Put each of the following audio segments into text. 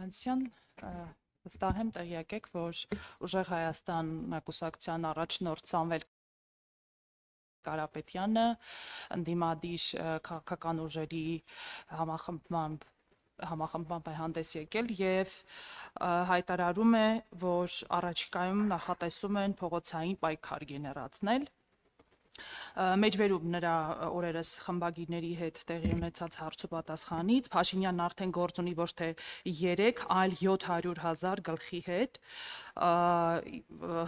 Հովհաննիսյան, վստահ եմ տեղյակ եք, որ Ուժեղ Հայաստան կուսակցության առաջնորդ Սամվել Կարապետյանը ընդդիմադիր քաղաքական ուժերի համախմբմամբ է հանդես եկել եւ հայտարարում է, որ առաջիկայում նախատեսում են փողոցային պայքար գեներացնել։ Մեջբերում նրա օրերս խմբագիրների հետ տեղի ունեցած հարց ու պատասխանից Փաշինյանն արդեն գործ ունի ոչ թե 3, այլ 700,000 գլխի հետ,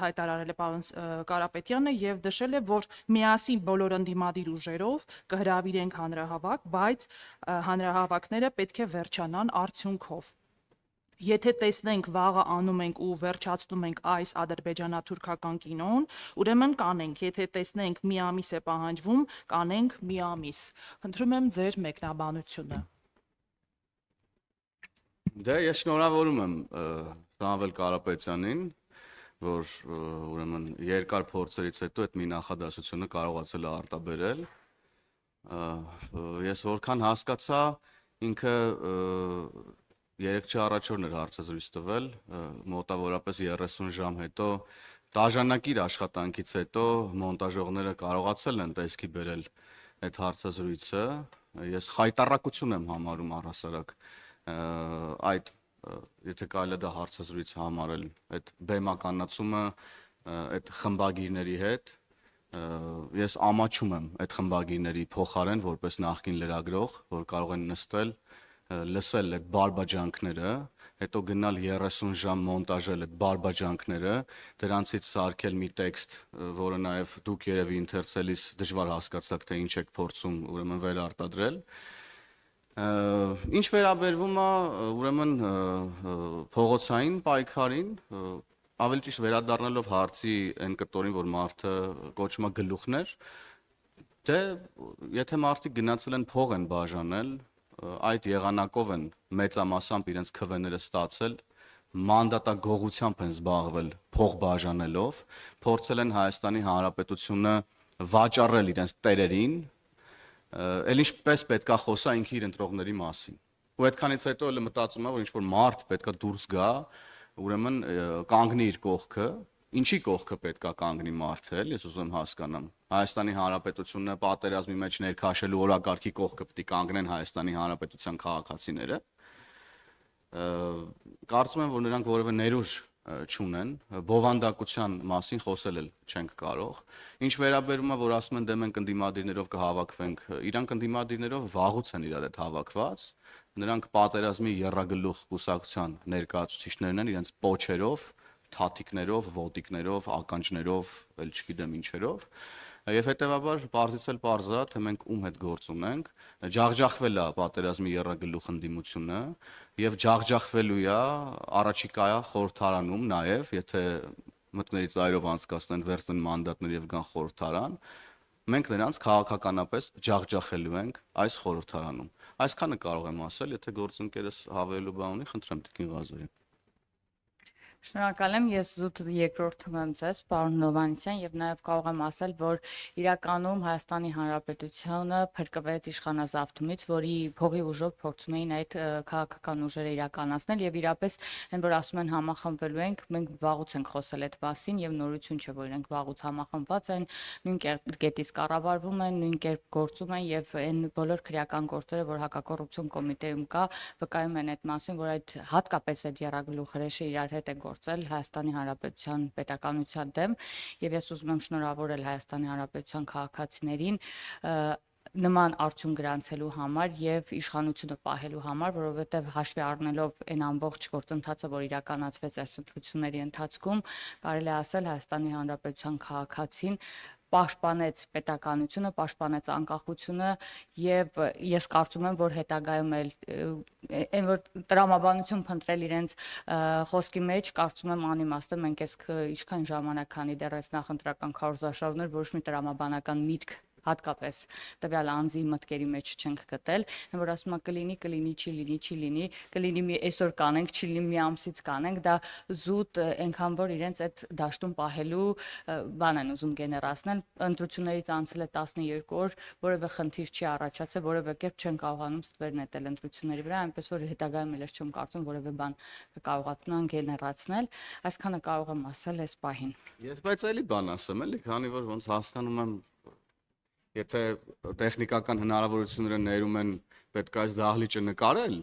հայտարարել է պարոն Կարապետյանը եւ նշել է, որ միասին բոլոր ընդդիմադիր ուժերով կհրավիրենք հանրահավաք, բայց հանրահավաքները պետք է վերջանան արդյունքով։ Եթե տեսնենք վաղը անում ենք ու վերջացնում ենք այս ադրբեջանա-թուրքական կինոն, ուրեմն կանենք, եթե տեսնենք մի ամիս է պահանջվում, կանենք մի ամիս։ Խնդրում եմ ձեր մեկնաբանությունը։ Դե ես շնորհավորում եմ Սամվել Կարապետյանին, որ ուրեմն երկար փորձերից հետո այդ մի նախադասությունը կարողացել է արտաբերել։ Ես որքան հասկացա, ինքը 3 առաջորն էր հարցազրույց տվել, մոտավորապես 30 ժամ հետո, դաժանակիր աշխատանքից հետո մոնտաժողները կարողացել են տեսքի բերել այդ հարցազրույցը, ես խայտառակություն եմ համարում առհասարակ այդ, եթե կարելի է դա հարցազրույց համարել, այդ բեմականացումը այդ խմբագիրների հետ, ես ամաչում եմ այդ խմբագիրների փոխարեն որպես նախկին լրագրող, որ կարող են նստել լսել այդ բարբաջանքները, հետո գնալ 30 ժամ մոնտաժել այդ բարբաջանքները, դրանցից սարքել մի տեքստ, որը նաև դուք երևի ընթերցելիս դժվար հասկացաք, թե ինչ եք փորձում ուրեմն վերարտադրել։ Ինչ վերաբերվում է ուրեմն փողոցային պայքարին, ավելի ճիշտ վերադառնալով հարցի այն կտորին, որ մարդը կոչում է գլուխներ, դե եթե մարդիկ գնացել են փող են բաժանել, այդ եղանակով են մեծամասամբ իրենց քվեները ստացել, մանդատագողությամբ են զբաղվել փող բաժանելով, փորձել են Հայաստանի Հանրապետությունը վաճառել իրենց տերերին, էլ ինչպես պետքա խոսա ինքի իր ընտրողների մասին։ Ու այդքանից հետո էլ մտածում եմ, որ ինչ-որ մարդ պետքա դուրս գա, ուրեմն կանգնի իր կողքը, ինչի կողքը պետքա կանգնի մարդը, ես ուզում եմ հասկանամ։ Հայաստանի Հանրապետությունը պատերազմի մեջ ներքաշելու օրակարգի կողքը պետք է կանգնեն Հայաստանի Հանրապետության քաղաքացիները։ Կարծում եմ, որ նրանք որևէ ներուժ չունեն, բովանդակության մասին խոսել էլ չենք կարող։ Ինչ վերաբերում է, որ ասում են դե մենք ընդդիմադիրներով կհավաքվենք, իրանք ընդդիմադիրներով վաղուց են իրար հետ հավաքված, նրանք պատերազմի եռագլուխ կուսակցության ներկայացուցիչներն են իրենց պոչերով, թաթիկներով, ոտիկներով, ականջներով, էլ չգիտեմ ինչերով, եւ հետեւաբար պարզից էլ պարզա, թե մենք ում հետ գործ ունենք, ջախջախվել է պատերազմի եռագլուխ ընդդիմությունը եւ ջախջախվելու է առաջիկայա խորհրդարանում նաեւ, եթե մտքների ծայրով անցկացնեն վերցնեն մանդատներ եւ գան խորհրդարան, մենք նրանց քաղաքականապես ջախջախելու ենք այս խորհրդարանում։ Այսքանը կարող եմ ասել, եթե գործընկերս հավելելու բան ունի, խնդրեմ Տիկին Ղազարյան։ Շնորհակալ եմ, ես զուտ երկրորդում եմ ձեզ, պարոն Հովհաննիսյան, եւ նաեւ կարող եմ ասել, որ իրականում Հայաստանի Հանրապետությունը փրկվեց իշխանազավթումից, որի փողի ուժով փորձում էին այդ քաղաքական ուժերը իրականացնել եւ իրապես այն որ ասում են համախմբվելու ենք, մենք վաղուց ենք խոսել այդ մասին եւ նորություն չէ, որ իրենք վաղուց համախմբված են, նույն կետից կառավարվում են, նույն կերպ գործում են եւ այն բոլոր քրեական գործերը, որ հակակոռուպցիոն կոմիտեում կա, վկայում են այդ մասին, որ այդ հատկապես այդ եռագլուխ հրեշը իրար հետ է գործել Հայաստանի Հանրապետության պետականության դեմ եւ ես ուզում եմ շնորհավորել Հայաստանի Հանրապետության քաղաքացիներին նման արդյունք գրանցելու համար եւ իշխանությունը պահելու համար, որովհետեւ հաշվի առնելով այն ամբողջ գործընթացը, որ իրականացվեց այս ընտրությունների ընթացքում, կարելի է ասել Հայաստանի Հանրապետության քաղաքացին պաշտպանեց պետականությունը, պաշտպանեց անկախությունը եւ ես կարծում եմ, որ հետագայում էլ այն որ տրամաբանություն փնտրել իրենց խոսքի մեջ, կարծում եմ անիմաստ է, մենք այսքան ժամանակ քանի դեռ այս նախընտրական քարոզարշավներ ոչ մի տրամաբանական միտք հատկապես տվյալ անձի մտքերի մեջ չենք գտել, այն որ ասում է կլինի, չի լինի մի այսօր կանենք, չի լինի մի ամսից կանենք, դա զուտ այնքան որ իրենց այդ դաշտում պահելու բան են ուզում գեներացնել, ընտրություններից անցել է 12 օր, որևէ խնդիր չի առաջացել, որևէ կերպ չեն կարողանում ստվեր նետել ընտրությունների վրա, այնպես որ հետագայում էլ չեմ կարծում որևէ բան կկարողանան գեներացնել, այսքանը կարող եմ ասել այս պահին։ Ես բայց էլի բան ասեմ, էլի, քանի որ ոնց հասկանում եմ, եթե տեխնիկական հնարավորությունները ներում են պետք է այս դահլիճը նկարել,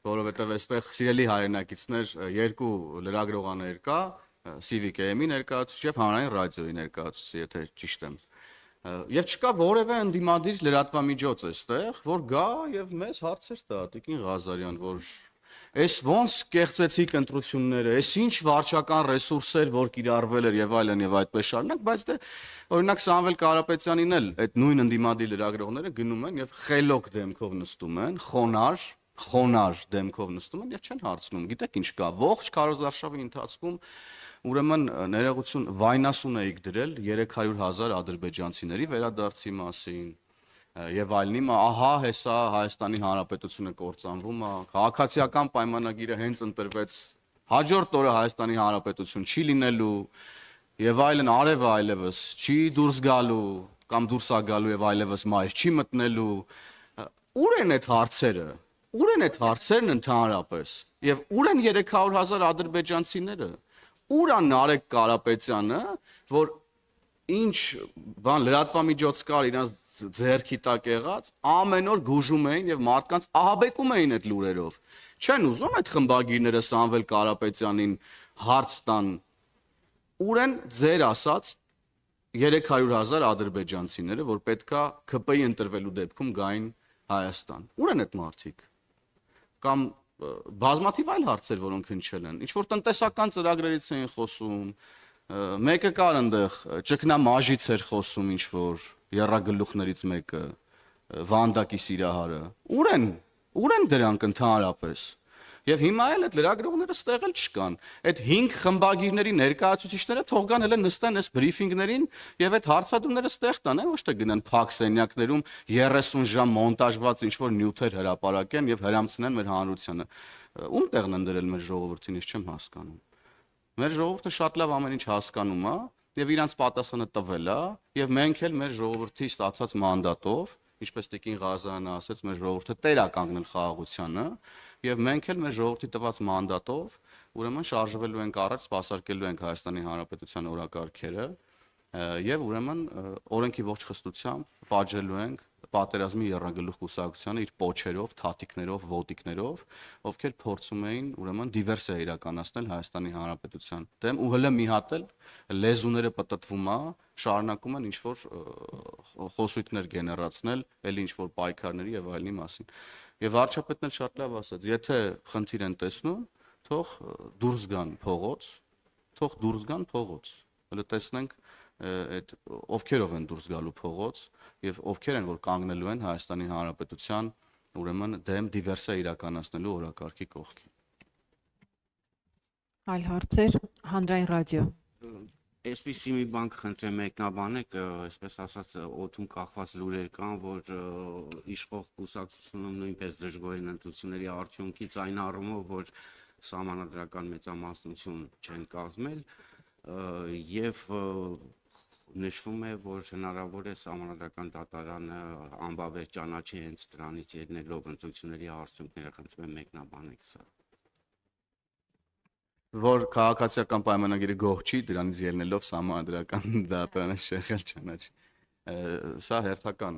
որովհետև այստեղ սիրելի հայրենակիցներ երկու լրագրողաներ կա, Civic AM-ի ներկայացուցիչ եւ հանրային ռադիոյի ներկայացուցիչ, եթե ճիշտ եմ։ Եվ չկա որևէ ընդդիմադիր լրատվամիջոց այստեղ, որ գա եւ մեզ հարցեր տա, Տիկին Ղազարյան, որ այս ոնց կեղծեցիք ընտրությունները, այս ինչ վարչական ռեսուրսեր, որ կիրառվել էր եւ այդպես շարունակ, բայց դե օրինակ Սամվել Կարապետյանին էլ այդ նույն ընդդիմադիր լրագրողները գնում են եւ խելոք դեմքով նստում են, խոնար դեմքով նստում են եւ չեն հարցնում։ Գիտեք ինչ կա, ողջ քարոզարշավի ընթացքում ուրեմն ներողություն վայնասուն էիք դրել 300,000 ադրբեջանցիների վերադարձի մասին եւ այլնի, ահա հեսա Հայաստանի Հանրապետությունը կործանվում է, քաղաքացիական պայմանագիրը հենց ընտրվեց, հաջորդ օրը Հայաստանի Հանրապետություն չի լինելու եւ այլն, արևը այլևս չի դուրս գալու կամ դուրս է գալու եւ այլևս մայր չի մտնելու։ Ուր են այդ հարցերը։ Ուր են այդ հարցերն ընդհանրապես եւ ուր են 300,000 ադրբեջանցիները։ Ուր է Նարեկ Կարապետյանը, որ ինչ բան լրատվամիջոց կար իրանց ձեռքի տակ եղած, ամեն օր գուժում էին եւ մարդկանց ահաբեկում էին այդ լուրերով։ Չեն ուզում այդ խմբագիրները Սամվել Կարապետյանին հարց տան։ Ուր են ձեր ասած 300,000 ադրբեջանցիները, որ պետքա ԿՊ-ի ընտրվելու դեպքում գային Հայաստան։ Ուր են այդ մարդիկ։ Կամ բազմաթիվ այլ հարցեր, որոնք հնչել են։ Ինչ որ տնտեսական ծրագրերից էին խոսում, մեկը կար այնտեղ, ճգնամաժից էր խոսում ինչ որ եռագլուխներից մեկը, Վանդակի Սիրահարը։ Ուր են դրանք ընդհանրապես։ Եվ հիմա էլ այդ լրագրողները ստեղ էլ չկան։ Այդ 5 խմբագիրների ներկայացուցիչները թող գան հենց նստեն այս բրիֆինգներին եւ այդ հարցադրումները ստեղ տան, ոչ թե գնան փակ սենյակներում 30 ժամ մոնտաժված ինչ որ նյութեր հրապարակեն եւ հրամցնեն մեր հանրությանը։ Ում տեղն են դրել մեր ժողովրդին, ես չեմ հասկանում։ Մեր ժողովուրդը շատ լավ ամեն ինչ հասկանում է եւ իրանց պատասխանը տվել է եւ մենք էլ մեր ժողովրդի ստացած մանդատով, ինչպես Տիկին Ղազարյանը ասաց, մեր ժողովուրդը տեր է կանգնել խաղաղությանը եւ մենք էլ մեր ժողովրդի տված մանդատով ուրեմն շարժվելու ենք առաջ, սպասարկելու ենք Հայաստանի Հանրապետության օրակարգերը եւ ուրեմն օրենքի ողջ խստությամբ պատժելու ենք պատերազմի եռագլուխ կուսակցությանը իր պոչերով, թաթիկներով, ոտիկներով, ովքեր փորձում էին ուրեմն դիվերսիա իրականացնել Հայաստանի Հանրապետության դեմ ու հələ մի հատ էլ լեզուները պտտվում է, շարունակում են ինչ որ խոսույթներ գեներացնել, ելի ինչ որ պայքարների եւ այլնի մասին։ Եվ վարչապետն էլ շատ լավ ասաց, եթե խնդիր են տեսնում, թող դուրս գան փողոց, հələ տեսնենք այդ ովքերով են դուրս գալու փողոց եւ ովքեր են որ կանգնելու են Հայաստանի Հանրապետության ուրեմն դեմ դիվերսիա իրականացնելու օրակարգի կողքին։ Այլ հարցեր, հանրային ռադիո։ Այսպիսի մի բան կխնդրեմ մեկնաբանեք, այսպես ասած օդում կախված լուրեր կան, որ իշխող կուսակցությունում նույնպես դժգոհ են ընտրությունների արդյունքից այն առումով, որ սահմանադրական մեծամասնություն չեն կազմել եւ նշվում է, որ հնարավոր է սահմանադրական դատարանը անբավեր ճանաչի հենց դրանից ելնելով ընտրությունների արդյունքները, խնդրում եմ մեկնաբանեք սա։ Որ քաղաքացիական պայմանագիրը գոհ չի, դրանից ելնելով սահմանադրական դատարանը շեղել ճանաչի։ Սա հերթական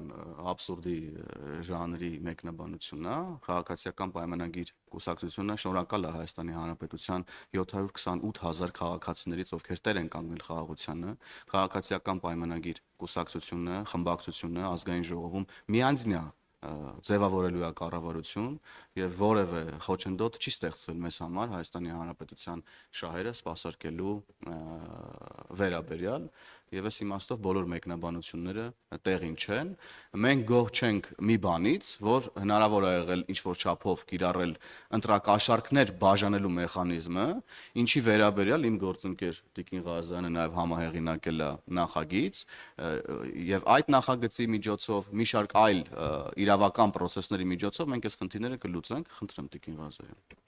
աբսուրդի ժանրի մեկնաբանությունն է, քաղաքացիական պայմանագիր կուսակցությունը շնորհակալ է Հայաստանի Հանրապետության 728,000 քաղաքացիներից, ովքեր տեր են կանգնել խաղաղությանը, քաղաքացիական պայմանագիր կուսակցությունը, խմբակցությունը ազգային ժողովում միանձնյա ձևավորելու է կառավարություն եւ որևէ խոչընդոտ չի ստեղծվել մեզ համար Հայաստանի Հանրապետության շահերը սպասարկելու վերաբերյալ եւ այս իմաստով բոլոր մեկնաբանությունները տեղին չեն։ Մենք գոհ չենք մի բանից, որ հնարավոր է եղել ինչ-որ չափով կիրառել ընտրակաշառքներ բաժանելու մեխանիզմը, ինչի վերաբերյալ իմ գործընկեր Տիկին Ղազարյանը նաեւ համահեղինակել է նախագիծ, եւ այդ նախագծի միջոցով մի շարք այլ իրավական process-ների միջոցով մենք այս խնդիրները կլուծենք, խնդրեմ Տիկին Ղազարյան։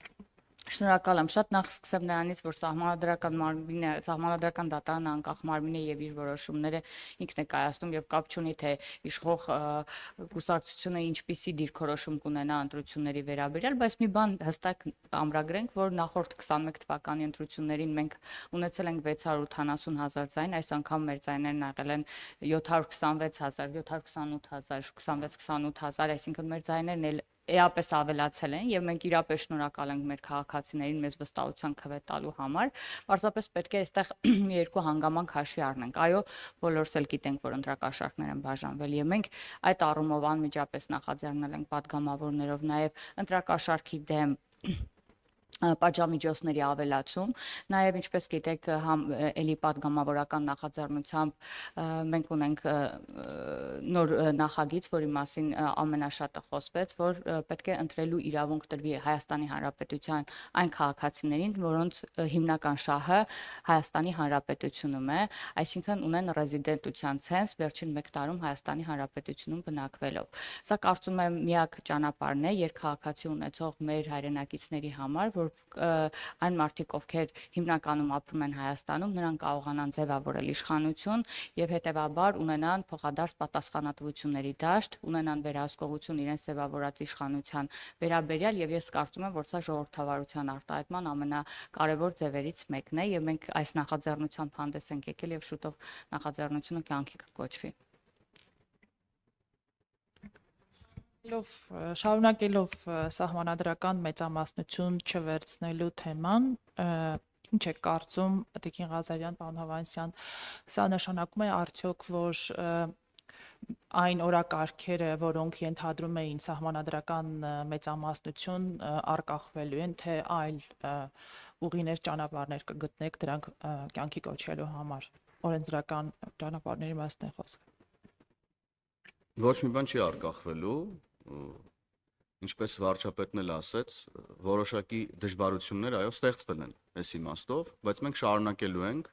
Շնորհակալ եմ շատ նախ սկսեմ նրանից, որ սահմանադրական դատարանը անկախ մարմին է եւ իր որոշումները ինքն է կայացնում եւ կապ չունի թե իշխող կուսակցությունը ինչպիսի դիրքորոշում կունենա ընտրությունների վերաբերյալ, բայց մի բան հստակ ամրագրենք, որ նախորդ 21 թվականի ընտրություններին մենք ունեցել ենք 680,000 ձայն, այս անգամ մեր ձայներն եղել են 726,000, 728,000, 26-28,000, այսինքն մեր ձայներն էլ էապես ավելացել են եւ մենք իրապես շնորհակալ ենք մեր քաղաքացիներին մեզ վստահության քվե տալու համար։ Պարզապես պետք է այստեղ մի երկու հանգամանք հաշվի առնենք։ Այո, բոլորս էլ գիտենք, որ ընտրակաշառքներ են բաժանվել եւ մենք այդ առումով անմիջապես նախաձեռնել ենք падգամավորներով նաեւ ընտրակաշառքի դեմ պատժամիջոցների ավելացում, նաև ինչպես գիտեք, էլի падգամավորական նախաձեռնությամբ մենք ունենք նոր նախագիծ, որի մասին ամենաշատը խոսվեց, որ պետք է ընտրելու իրավունք տրվի Հայաստանի Հանրապետության այն քաղաքացիներին, որոնց հիմնական շահը Հայաստանի Հանրապետությունում է, այսինքն ունեն ռեզիդենտության ցենզ վերջին 1 տարում Հայաստանի Հանրապետությունում բնակվելով։ Սա կարծում եմ միակ ճանապարհն է երկքաղաքացի ունեցող մեր հայրենակիցների համար, որ այն մարդիկ, ովքեր հիմնականում ապրում են Հայաստանում, նրանք կարողանան ձևավորել իշխանություն եւ հետեւաբար ունենան փոխադարձ պատասխանատվությունների դաշտ, ունենան վերահսկողություն իրենց ձևավորած իշխանության վերաբերյալ եւ ես կարծում եմ, որ սա ժողովրդավարության արտահայտման ամենակարևոր ձևերից մեկն է եւ մենք այս նախաձեռնությամբ հանդես ենք եկել եւ շուտով նախաձեռնությունը կյանքի կկոչվի։ Շարունակելով սահմանադրական մեծամասնություն չվերցնելու թեման, ինչ է կարծում Տիկին Ղազարյան, պարոն Հովհաննիսյան, սա նշանակում է արդյոք, որ այն օրակարգերը, որոնք ենթադրում էին սահմանադրական մեծամասնություն, արկախվելու են, թե այլ ուղիներ, ճանապարհներ կգտնեք դրանք կյանքի կոչելու համար, օրենսդրական ճանապարհների մասն է խոսքը։ Ոչ մի բան չի արկախվելու, ինչպես վարչապետն էլ ասեց, որոշակի դժվարություններ այո ստեղծվել են այս իմաստով, բայց մենք շարունակելու ենք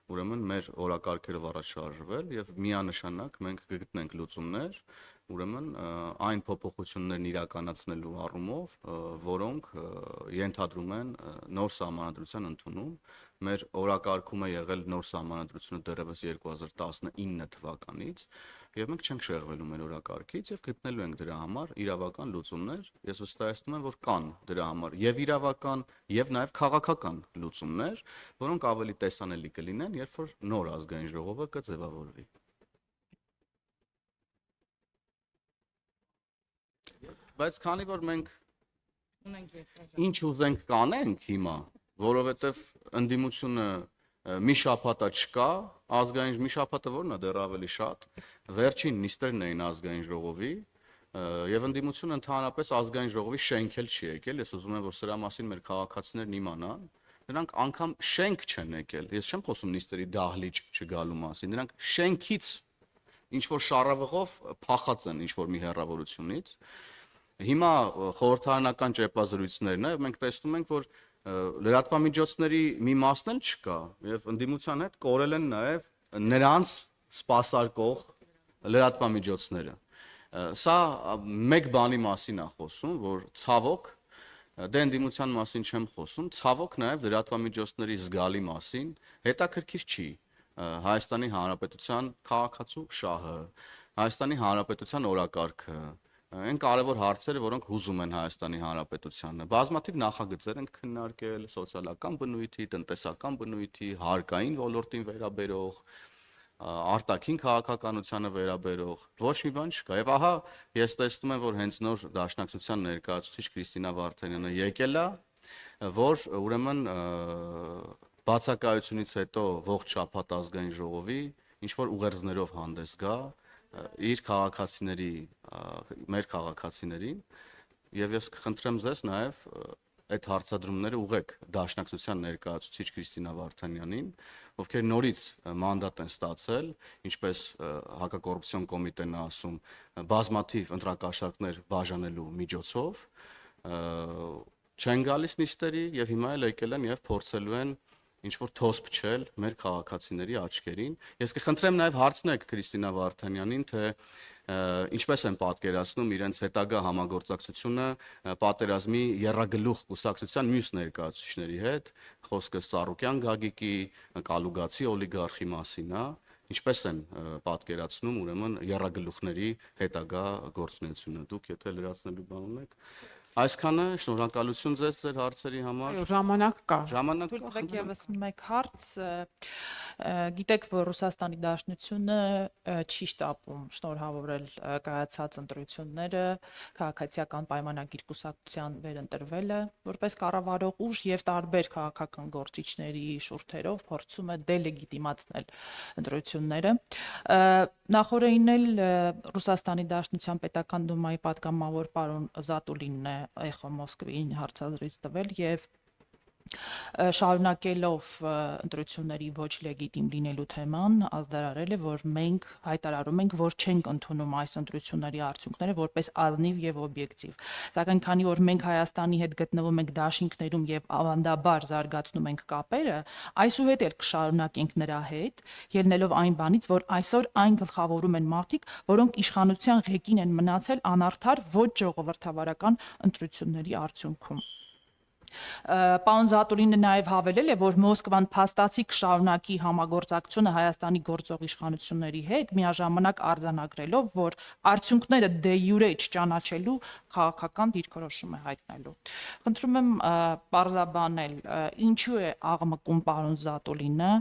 ուրեմն մեր օրակարգերով առաջ շարժվել եւ միանշանակ մենք կգտնենք լուծումներ, ուրեմն այն փոփոխություններն իրականացնելու առումով, որոնք ենթադրում են նոր սահմանադրության ընդունում։ Մեր օրակարգում է եղել նոր սահմանադրությունը դեռևս 2019 թվականից եւ մենք չենք շեղվելու մեր օրակարգից եւ գտնելու ենք դրա համար իրավական լուծումներ։ Ես վստահեցնում եմ, որ կան դրա համար եւ իրավական եւ նաեւ քաղաքական լուծումներ, որոնք ավելի տեսանելի կլինեն, երբ որ նոր ազգային ժողովը կձևավորվի։ Բայց քանի որ մենք ինչ ուզենք կանենք հիմա, որովհետեւ ընդդիմությունը մի շաբաթա չկա, ազգային մի շաբաթը որն է դեռ ավելի շատ, վերջին նիստերն էին ազգային ժողովի եւ ընդդիմությունը ընդհանրապես ազգային ժողովի շենք էլ չի եկել, ես ուզում եմ որ սրա մասին մեր քաղաքացիներն իմանան, նրանք անգամ շենք չեն եկել, ես չեմ խոսում նիստերի դահլիճ չգալու մասին, նրանք շենքից ինչ որ շառավղով փախած են ինչ որ մի հեռավորությունից, հիմա խորհրդարանական ճեպազրույցներն է, մենք տեսնում ենք որ լրատվամիջոցների մի մասն էլ չկա եւ ընդդիմության հետ կորել են նաեւ նրանց սպասարկող լրատվամիջոցները։ Սա մեկ բանի մասին է խոսում, որ ցավոք դե ընդդիմության մասին չեմ խոսում, ցավոք նաեւ լրատվամիջոցների զգալի մասին հետաքրքիր չի Հայաստանի Հանրապետության քաղաքացու շահը, Հայաստանի Հանրապետության օրակարգը, այն կարևոր հարցերը, որոնք հուզում են Հայաստանի Հանրապետությանը։ Բազմաթիվ նախագծեր են քննարկել սոցիալական բնույթի, տնտեսական բնույթի, հարկային ոլորտին վերաբերող, արտաքին քաղաքականությանը վերաբերող, ոչ մի բան չկա։ Եվ ահա ես տեսնում եմ, որ հենց նոր Դաշնակցության ներկայացուցիչ Քրիստինա Վարդանյանը եկել է, որ ուրեմն բացակայությունից հետո ողջ շաբաթ ազգային ժողովի ինչ որ ուղերձներով հանդես գա իր քաղաքացիների, մեր քաղաքացիներին եւ ես կխնդրեմ ձեզ նաեւ այդ հարցադրումները ուղեք Դաշնակցության ներկայացուցիչ Քրիստինա Վարդանյանին, ովքեր նորից մանդատ են ստացել, ինչպես հակակոռուպցիոն կոմիտեն է ասում, բազմաթիվ ընտրակաշառքներ բաժանելու միջոցով, չեն գալիս նիստերի եւ հիմա էլ եկել են եւ փորձելու են ինչ որ թոս փչել մեր քաղաքացիների աչքերին։ Ես կխնդրեմ նաեւ հարցնեք Քրիստինա Վարդանյանին, թե ինչպես են պատկերացնում իրենց հետագա համագործակցությունը պատերազմի եռագլուխ կուսակցության մյուս ներկայացուցիչների հետ, խոսքը Սարոկյան Գագիկի, Կալուգացի օլիգարխի մասին է, ինչպես են պատկերացնում ուրեմն եռագլուխների հետագա գործունեությունը։ Դուք եթե լրացնելու բան ունեք, այսքանը, շնորհակալություն ձեզ ձեր հարցերի համար։ Ժամանակ կա։ Ժամանակ Թույլ տվեք եւս մեկ հարց, գիտեք, որ Ռուսաստանի Դաշնությունը չի շտապում շնորհավորել կայացած ընտրությունները, քաղաքացիական պայմանագիր կուսակցության վերընտրվելը, որպես կառավարող ուժ եւ տարբեր քաղաքական գործիչների շուրթերով փորձում է դելեգիտիմացնել ընտրությունները։ Նախորդին էլ Ռուսաստանի Դաշնության պետական դումայի պատգամավոր պարոն Զատուլինն է Էխո Մոսկվին հարցազրույց տվել եւ շարունակելով ընտրությունների ոչ լեգիտիմ լինելու թեման ազդարարել է, որ մենք հայտարարում ենք, որ չենք ընդունում այս ընտրությունների արդյունքները որպես ազնիվ եւ օբյեկտիվ։ Սակայն քանի որ մենք Հայաստանի հետ գտնվում ենք դաշինքներում եւ ավանդաբար զարգացնում ենք կապերը, այսուհետ էլ կշարունակենք նրա հետ, ելնելով այն բանից, որ այսօր այն գլխավորում են մարդիկ, որոնք իշխանության ղեկին են մնացել անարդար ոչ ժողովրդավարական ընտրությունների արդյունքում։ Պարոն Զատուլինը նաև հավելել է, որ Մոսկվան փաստացի կշարունակի համագործակցությունը Հայաստանի գործող իշխանությունների հետ, միաժամանակ արձանագրելով, որ արդյունքները դե յուրե չճանաչելու քաղաքական դիրքորոշում է հայտնելու։ Խնդրում եմ պարզաբանել, ինչու է աղմկում պարոն Զատուլինը,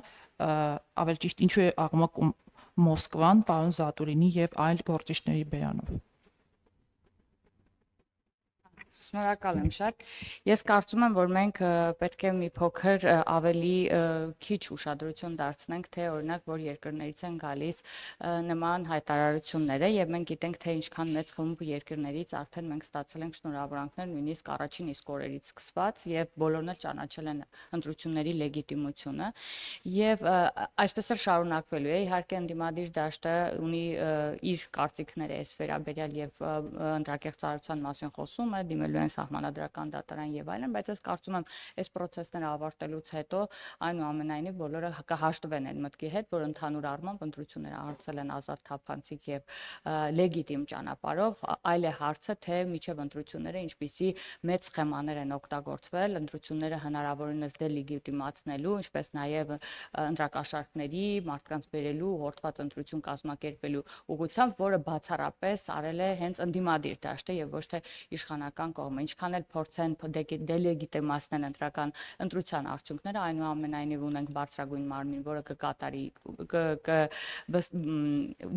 ավելի ճիշտ, ինչու է աղմկում Մոսկվան պարոն Զատուլինի եւ այլ գործիչների բերանով։ Շնորհակալ եմ շատ։ Ես կարծում եմ, որ մենք պետք է մի փոքր ավելի քիչ ուշադրություն դարձնենք, թե օրինակ որ երկրներից են գալիս նման հայտարարությունները եւ մենք գիտենք, թե ինչքան մեծ խումբ երկրներից արդեն մենք ստացել ենք շնորհավորանքներ նույնիսկ առաջին իսկ օրերից սկսված եւ բոլորն էլ ճանաչել են ընտրությունների լեգիտիմությունը եւ այսպես էլ շարունակվելու է։ Իհարկե ընդդիմադիր դաշտը ունի իր կարծիքները այս վերաբերյալ եւ ընտրակեղծարարության մասին խոսում է, դիմելու են սահմանադրական դատարան եւ այլն, բայց ես կարծում եմ, այս process-ները ավարտելուց հետո այնուամենայնիվ բոլորը կհաշտվեն այն մտքի հետ, որ ընդհանուր առմամբ ընտրությունները անցել են ազատ, թափանցիկ եւ լեգիտիմ ճանապարհով, այլ է հարցը, թե միջև ընտրությունները ինչպիսի մեծ սխեմաներ են օգտագործվել, ընտրությունները հնարավորինս դելեգիտիմացնելու, ինչպես նաեւ ընտրակաշառքների, մարդկանց բերելու, հորդված ընտրություն կազմակերպելու ուղղությամբ, որը բացառապես արել է հենց ընդդիմադիր դաշտը եւ ոչ թե իշխանական կողմը, ինչքան էլ փորձեն դելեգիտիմացնել ընտրական ընտրության արդյունքները, այնուամենայնիվ ունենք բարձրագույն մարմին, որը կկատարի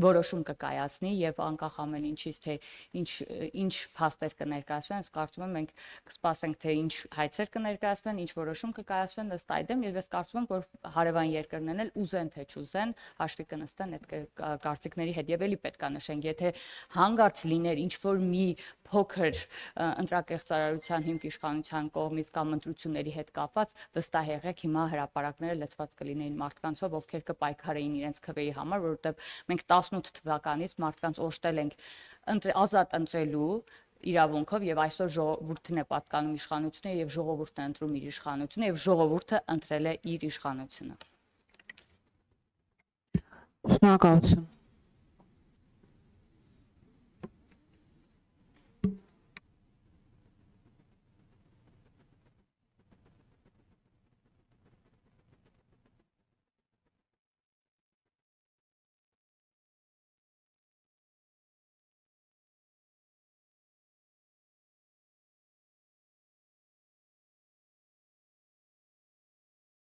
որոշում կկայացնի եւ անկախ ամեն ինչից, թե ինչ փաստեր կներկայացվեն, ես կարծում եմ մենք կսպասենք, թե ինչ հայցեր կներկայացվեն, ինչ որոշում կկայացվեն ըստ այդմ, եւ ես կարծում եմ, որ հարևան երկրներն էլ ուզեն թե չուզեն հաշվի կնստեն այդ կարծիքների հետ եւ էլի պետք է նշենք, եթե հանգարց լիներ ինչ որ մի փոքր ընտրակեղծարարության հիմք իշխանության կողմից կամ ընտրությունների հետ կապված, վստահ եղեք, հիմա հրապարակները լցված կլինեին մարդկանցով, ովքեր կպայքարեին իրենց քվեի համար, որովհետև մենք 18 թվականից մարդկանց օժտել ենք ազատ ընտրելու իրավունքով եւ այսօր ժողովուրդն է պատկանում իշխանությունը եւ ժողովուրդն է ընտրում իր իշխանությունը եւ ժողովուրդը ընտրել է իր իշխանությունը։ Շնորհակալություն։